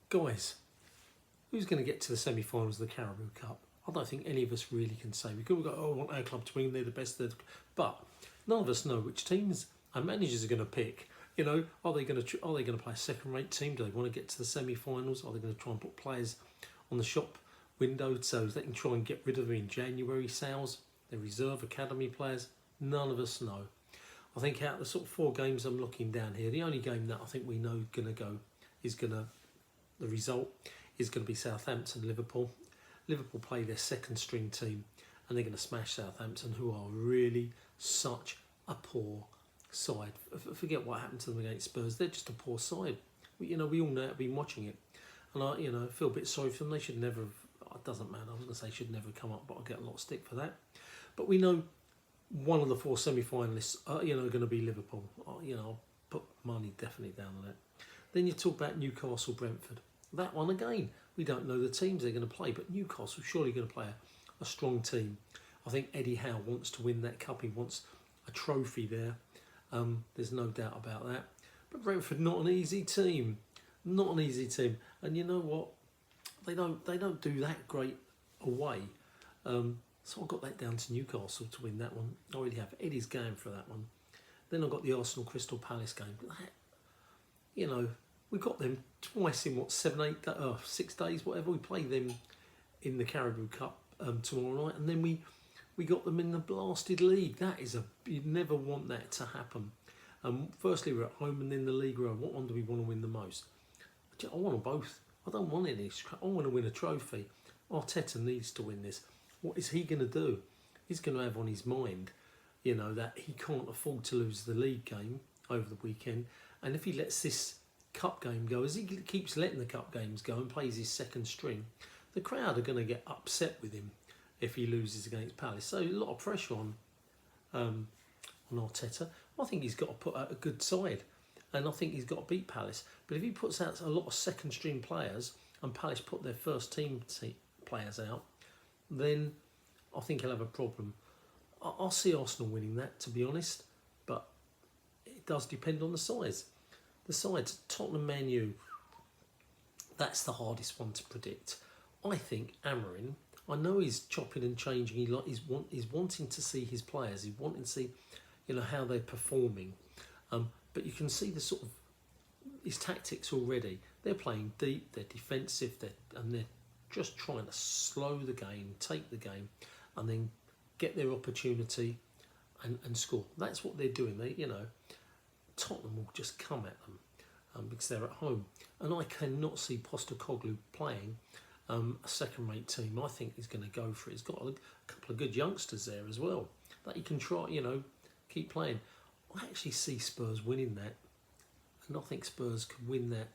Guys, who's going to get to the semi-finals of the Carabao Cup? I don't think any of us really can say. We could go, oh, I want our club to win, they're the best. But none of us know which teams our managers are going to pick. You know, are they going to play a second-rate team? Do they want to get to the semi-finals? Are they going to try and put players on the shop window so they can try and get rid of them in January sales? Their reserve academy players? None of us know. I think out of the sort of 4 games I'm looking down here, the only game that I think we know the result is going to be Southampton-Liverpool. Liverpool play their second string team and they're going to smash Southampton, who are really such a poor side. Forget what happened to them against Spurs. They're just a poor side. We all know it, been watching it. And I feel a bit sorry for them. They should never have, it doesn't matter, I was going to say should never come up, but I'll get a lot of stick for that. But we know one of the 4 semi-finalists are going to be Liverpool. I'll put money definitely down on that. Then you talk about Newcastle, Brentford. That one again, we don't know the teams they're going to play, but Newcastle surely going to play a strong team. I think Eddie Howe wants to win that cup. He wants a trophy there. There's no doubt about that. But Brentford, not an easy team. Not an easy team. And you know what? They don't do that great away. So I got that down to Newcastle to win that one. I already have Eddie's game for that one. Then I got the Arsenal Crystal Palace game. We got them twice in 6 days, whatever. We play them in the Carabao Cup tomorrow night, and then we got them in the blasted league. That is you'd never want that to happen. Firstly, we're at home, and then the league row. What one do we want to win the most? I want them both. I don't want any. I want to win a trophy. Arteta needs to win this. What is he going to do? He's going to have on his mind, that he can't afford to lose the league game over the weekend, and if he lets this cup game go, as he keeps letting the cup games go and plays his second string, the crowd are going to get upset with him if he loses against Palace. So a lot of pressure on Arteta. I think he's got to put out a good side, and I think he's got to beat Palace. But if he puts out a lot of second string players and Palace put their first team players out, then I think he'll have a problem. I'll see Arsenal winning that, to be honest, but it does depend on the size. The sides, Tottenham, Man U, that's the hardest one to predict. I think Amorim, I know he's chopping and changing. He's wanting to see his players. He's wanting to see, how they're performing. But you can see the sort of his tactics already. They're playing deep. They're defensive. They're just trying to slow the game, take the game, and then get their opportunity and score. That's what they're doing. Tottenham will just come at them because they're at home. And I cannot see Postecoglou playing a second-rate team. I think he's going to go for it. He's got a couple of good youngsters there as well that he can try, keep playing. I actually see Spurs winning that. And I think Spurs could win that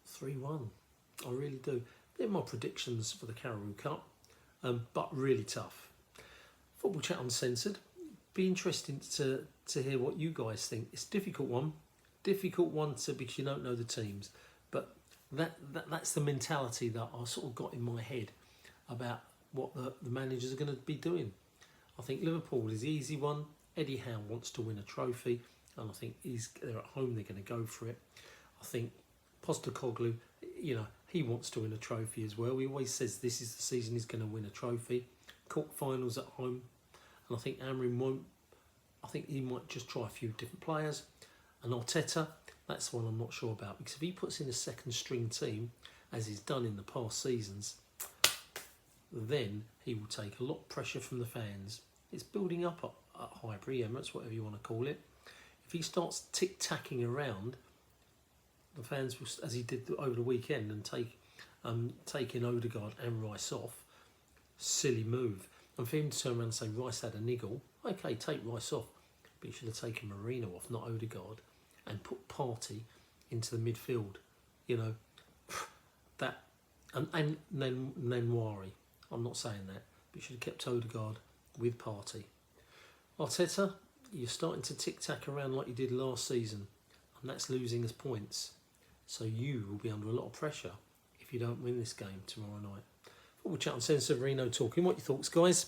3-1. I really do. They're my predictions for the Carabao Cup, but really tough. Football Chat Uncensored. Be interesting to hear what you guys think. It's a difficult one because you don't know the teams, but that's the mentality that I sort of got in my head about what the managers are going to be doing. I think Liverpool is the easy one. Eddie Howe wants to win a trophy, and I think they're at home. They're going to go for it. I think Postecoglou, he wants to win a trophy as well. He always says this is the season he's going to win a trophy. Cup finals at home. And I think Amorim won't. I think he might just try a few different players. And Arteta, that's the one I'm not sure about. Because if he puts in a second string team, as he's done in the past seasons, then he will take a lot of pressure from the fans. It's building up at Highbury, Emirates, whatever you want to call it. If he starts tic-tacking around, the fans will, as he did over the weekend, and taking Odegaard and Rice off, silly move. And for him to turn around and say Rice had a niggle, okay, take Rice off, but you should have taken Marino off, not Odegaard, and put Partey into the midfield. That and Nenwari. I'm not saying that, but you should have kept Odegaard with Partey. Arteta, you're starting to tic-tac around like you did last season, and that's losing us points. So you will be under a lot of pressure if you don't win this game tomorrow night. Football Chat Uncensored, Reno talking. What are your thoughts, guys?